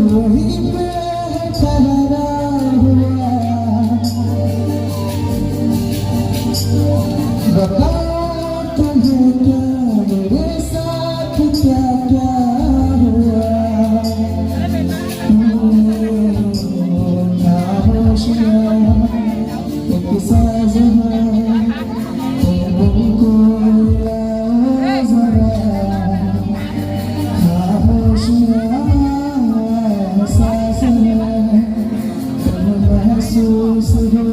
वहीं पे ठहरा हुआ, बताओ तुम्हें क्या मेरे साथ क्या क्या हुआ। खामोशियाँ एक साज है, तुमको लाओ जरा। खामोशियाँ एहसास है, तुम महसूस हो